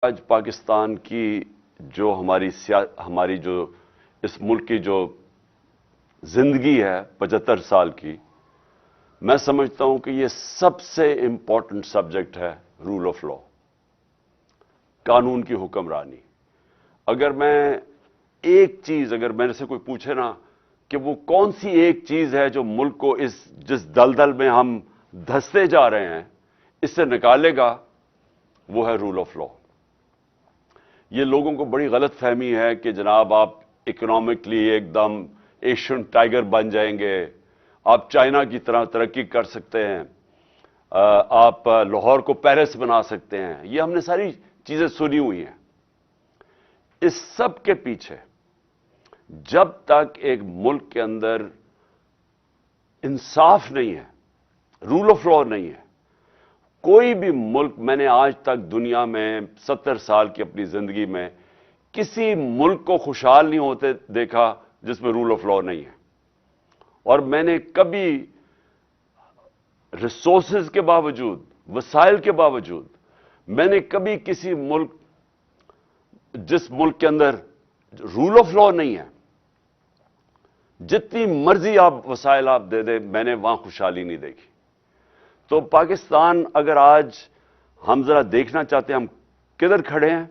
آج پاکستان کی جو ہماری جو اس ملک کی جو زندگی ہے 75 سال کی، میں سمجھتا ہوں کہ یہ سب سے امپورٹنٹ سبجیکٹ ہے رول آف لا، قانون کی حکمرانی۔ اگر میرے سے کوئی پوچھے نا کہ وہ کون سی ایک چیز ہے جو ملک کو جس دلدل میں ہم دھستے جا رہے ہیں اس سے نکالے گا، وہ ہے رول آف لا۔ یہ لوگوں کو بڑی غلط فہمی ہے کہ جناب آپ اکنامکلی ایک دم ایشین ٹائیگر بن جائیں گے، آپ چائنا کی طرح ترقی کر سکتے ہیں، آپ لاہور کو پیرس بنا سکتے ہیں۔ یہ ہم نے ساری چیزیں سنی ہوئی ہیں۔ اس سب کے پیچھے جب تک ایک ملک کے اندر انصاف نہیں ہے، رول آف لا نہیں ہے، کوئی بھی ملک، میں نے آج تک دنیا میں 70 سال کی اپنی زندگی میں کسی ملک کو خوشحال نہیں ہوتے دیکھا جس میں رول آف لا نہیں ہے۔ اور میں نے کبھی ریسورسز کے باوجود، وسائل کے باوجود، میں نے کبھی کسی ملک، جس ملک کے اندر رول آف لا نہیں ہے، جتنی مرضی آپ وسائل آپ دے دیں، میں نے وہاں خوشحالی نہیں دیکھی۔ تو پاکستان، اگر آج ہم ذرا دیکھنا چاہتے ہیں ہم کدھر کھڑے ہیں،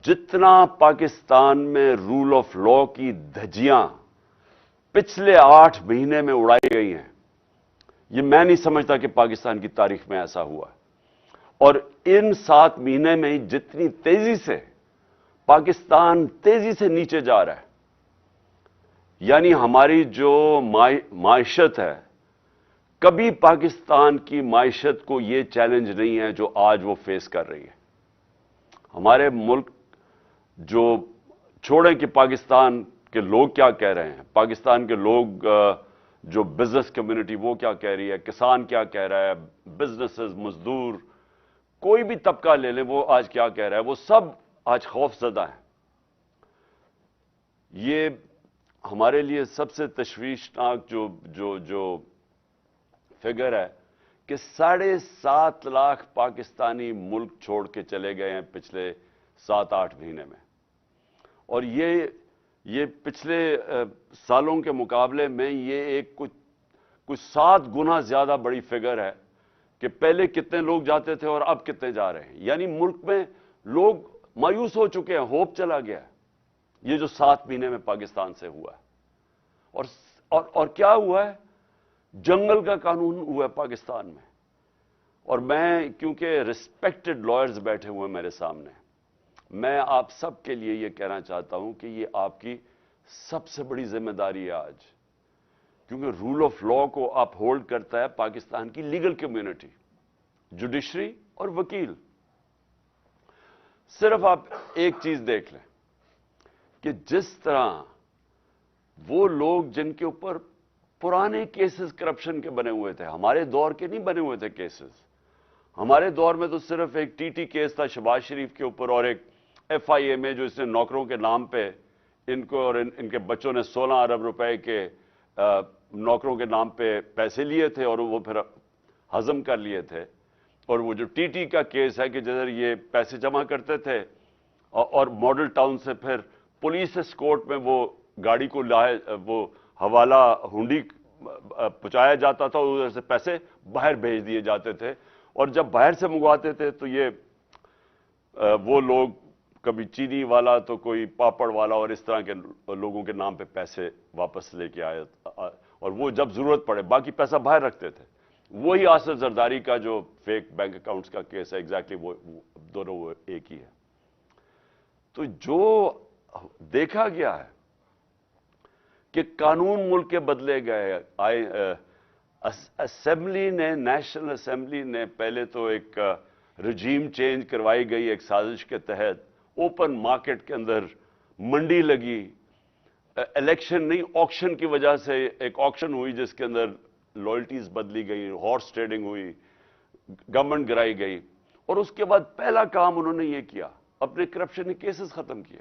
جتنا پاکستان میں رول آف لا کی دھجیاں پچھلے 8 مہینے میں اڑائی گئی ہیں، یہ میں نہیں سمجھتا کہ پاکستان کی تاریخ میں ایسا ہوا ہے۔ اور ان 7 مہینے میں جتنی تیزی سے پاکستان تیزی سے نیچے جا رہا ہے، یعنی ہماری جو معیشت ہے، کبھی پاکستان کی معیشت کو یہ چیلنج نہیں ہے جو آج وہ فیس کر رہی ہے۔ ہمارے ملک، جو چھوڑیں کہ پاکستان کے لوگ کیا کہہ رہے ہیں، پاکستان کے لوگ، جو بزنس کمیونٹی وہ کیا کہہ رہی ہے، کسان کیا کہہ رہا ہے، بزنسز، مزدور، کوئی بھی طبقہ لے لیں وہ آج کیا کہہ رہا ہے، وہ سب آج خوف زدہ ہیں۔ یہ ہمارے لیے سب سے تشویشناک جو فگر ہے کہ 7.5 لاکھ پاکستانی ملک چھوڑ کے چلے گئے ہیں پچھلے 7-8 مہینے میں۔ اور یہ پچھلے سالوں کے مقابلے میں یہ ایک کچھ 7 گنا زیادہ بڑی فگر ہے کہ پہلے کتنے لوگ جاتے تھے اور اب کتنے جا رہے ہیں۔ یعنی ملک میں لوگ مایوس ہو چکے ہیں، ہوپ چلا گیا ہے، یہ جو 7 مہینے میں پاکستان سے ہوا ہے۔ اور کیا ہوا ہے؟ جنگل کا قانون ہوا ہے پاکستان میں۔ اور میں، کیونکہ ریسپیکٹڈ لائرز بیٹھے ہوئے میرے سامنے، میں آپ سب کے لیے یہ کہنا چاہتا ہوں کہ یہ آپ کی سب سے بڑی ذمہ داری ہے آج، کیونکہ رول آف لا کو اپ ہولڈ کرتا ہے پاکستان کی لیگل کمیونٹی، جوڈیشری اور وکیل۔ صرف آپ ایک چیز دیکھ لیں کہ جس طرح وہ لوگ جن کے اوپر پرانے کیسز کرپشن کے بنے ہوئے تھے، ہمارے دور کے نہیں بنے ہوئے تھے کیسز، ہمارے دور میں تو صرف ایک ٹی ٹی کیس تھا شہباز شریف کے اوپر، اور ایک ایف آئی اے میں جو اس نے نوکروں کے نام پہ ان کو اور ان کے بچوں نے 16 ارب روپے کے نوکروں کے نام پہ پیسے لیے تھے اور وہ پھر ہضم کر لیے تھے۔ اور وہ جو ٹی ٹی کا کیس ہے کہ جدھر یہ پیسے جمع کرتے تھے اور ماڈل ٹاؤن سے پھر پولیس اسکورٹ میں وہ گاڑی کو وہ حوالہ ہنڈی پہنچایا جاتا تھا، ادھر سے پیسے باہر بھیج دیے جاتے تھے، اور جب باہر سے منگواتے تھے تو یہ وہ لوگ، کبھی چینی والا تو کوئی پاپڑ والا، اور اس طرح کے لوگوں کے نام پہ پیسے واپس لے کے آئے، اور وہ جب ضرورت پڑے باقی پیسہ باہر رکھتے تھے۔ وہی آصف زرداری کا جو فیک بینک اکاؤنٹس کا کیس ہے، ایگزیکٹلی وہ دونوں وہ ایک ہی ہے۔ تو جو دیکھا گیا ہے کہ قانون ملک کے بدلے گئے، اسمبلی نے، نیشنل اسمبلی نے پہلے تو ایک رجیم چینج کروائی گئی ایک سازش کے تحت، اوپن مارکیٹ کے اندر منڈی لگی، الیکشن نہیں آکشن کی وجہ سے ایک آکشن ہوئی جس کے اندر لائلٹیز بدلی گئی، ہارس ٹریڈنگ ہوئی، گورنمنٹ گرائی گئی، اور اس کے بعد پہلا کام انہوں نے یہ کیا، اپنے کرپشن کے کیسز ختم کیے،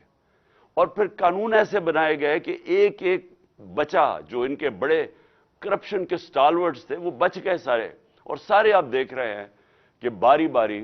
اور پھر قانون ایسے بنائے گئے کہ ایک ایک بچا، جو ان کے بڑے کرپشن کے سٹالورٹس تھے وہ بچ گئے سارے، اور سارے آپ دیکھ رہے ہیں کہ باری باری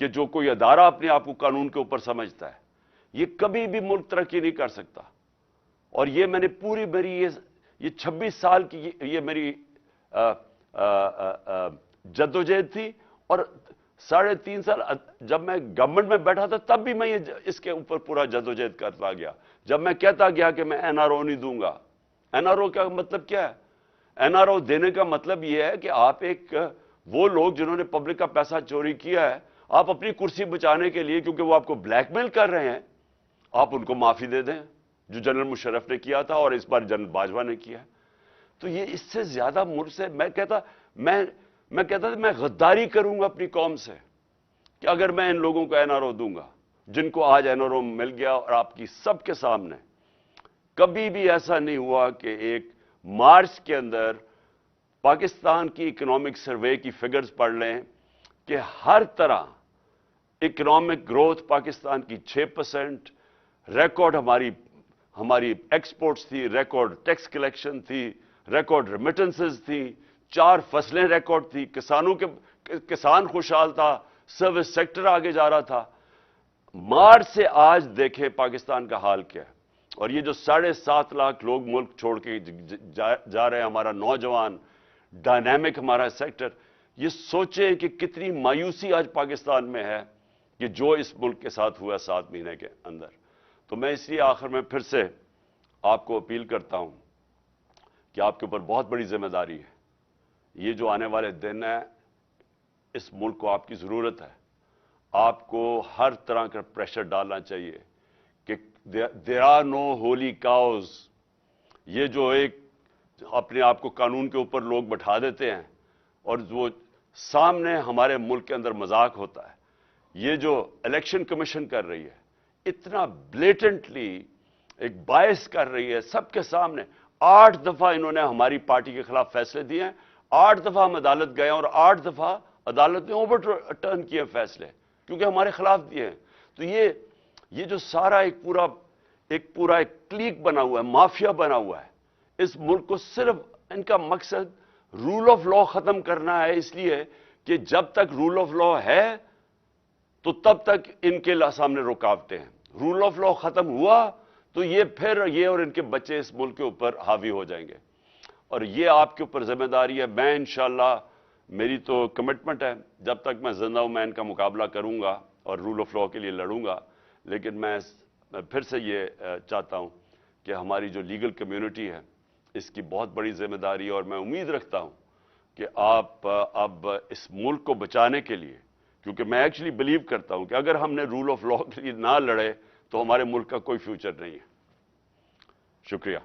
کہ جو کوئی ادارہ اپنے آپ کو قانون کے اوپر سمجھتا ہے، یہ کبھی بھی ملک ترقی نہیں کر سکتا۔ اور یہ میں نے پوری میری یہ 26 سال کی یہ میری جدوجہد تھی، اور 3.5 سال جب میں گورنمنٹ میں بیٹھا تھا تب بھی میں اس کے اوپر پورا جدوجہد کرتا گیا۔ جب میں کہتا گیا کہ میں این آر او نہیں دوں گا، این آر او کا مطلب کیا ہے؟ این آر او دینے کا مطلب یہ ہے کہ آپ وہ لوگ جنہوں نے پبلک کا پیسہ چوری کیا ہے، آپ اپنی کرسی بچانے کے لیے، کیونکہ وہ آپ کو بلیک میل کر رہے ہیں، آپ ان کو معافی دے دیں، جو جنرل مشرف نے کیا تھا اور اس بار جنرل باجوہ نے کیا۔ تو یہ اس سے زیادہ ملک سے میں کہتا تھا میں غداری کروں گا اپنی قوم سے کہ اگر میں ان لوگوں کو این آر او دوں گا جن کو آج این آر او مل گیا۔ اور آپ کی سب کے سامنے کبھی بھی ایسا نہیں ہوا کہ ایک مارچ کے اندر پاکستان کی اکنامک سروے کی فگرز پڑھ لیں کہ ہر طرح اکنامک گروتھ پاکستان کی 6%، ریکارڈ ہماری ایکسپورٹس تھی، ریکارڈ ٹیکس کلیکشن تھی، ریکارڈ ریمیٹنسز تھی، 4 فصلیں ریکارڈ تھی، کسان خوشحال تھا، سروس سیکٹر آگے جا رہا تھا۔ مارچ سے آج دیکھیں پاکستان کا حال کیا ہے۔ اور یہ جو 7.5 لاکھ لوگ ملک چھوڑ کے جا رہے ہیں، ہمارا نوجوان ڈائنامک ہمارا سیکٹر، یہ سوچیں کہ کتنی مایوسی آج پاکستان میں ہے کہ جو اس ملک کے ساتھ ہوا 7 مہینے کے اندر۔ تو میں اس لیے آخر میں پھر سے آپ کو اپیل کرتا ہوں کہ آپ کے اوپر بہت بڑی ذمہ داری ہے۔ یہ جو آنے والے دن ہیں، اس ملک کو آپ کی ضرورت ہے۔ آپ کو ہر طرح کا پریشر ڈالنا چاہیے کہ there are no holy cows. یہ جو اپنے آپ کو قانون کے اوپر لوگ بٹھا دیتے ہیں اور وہ سامنے ہمارے ملک کے اندر مذاق ہوتا ہے۔ یہ جو الیکشن کمیشن کر رہی ہے، اتنا بلیٹنٹلی ایک باعث کر رہی ہے سب کے سامنے۔ 8 دفعہ انہوں نے ہماری پارٹی کے خلاف فیصلے دیے ہیں، 8 دفعہ ہم عدالت گئے اور 8 دفعہ عدالت نے اوور ٹرن کیے فیصلے کیونکہ ہمارے خلاف دیے ہیں۔ تو یہ جو سارا ایک پورا کلیک بنا ہوا ہے، مافیا بنا ہوا ہے، اس ملک کو صرف ان کا مقصد رول آف لا ختم کرنا ہے، اس لیے کہ جب تک رول آف لا ہے تو تب تک ان کے سامنے رکاوٹیں ہیں۔ رول آف لا ختم ہوا تو پھر یہ اور ان کے بچے اس ملک کے اوپر حاوی ہو جائیں گے۔ اور یہ آپ کے اوپر ذمہ داری ہے۔ میں انشاءاللہ، میری تو کمٹمنٹ ہے، جب تک میں زندہ ہوں میں ان کا مقابلہ کروں گا اور رول آف لا کے لیے لڑوں گا۔ لیکن میں پھر سے یہ چاہتا ہوں کہ ہماری جو لیگل کمیونٹی ہے اس کی بہت بڑی ذمہ داری ہے، اور میں امید رکھتا ہوں کہ آپ اب اس ملک کو بچانے کے لیے، کیونکہ میں ایکچولی بلیو کرتا ہوں کہ اگر ہم نے رول آف لا کے لیے نہ لڑے تو ہمارے ملک کا کوئی فیوچر نہیں ہے۔ شکریہ۔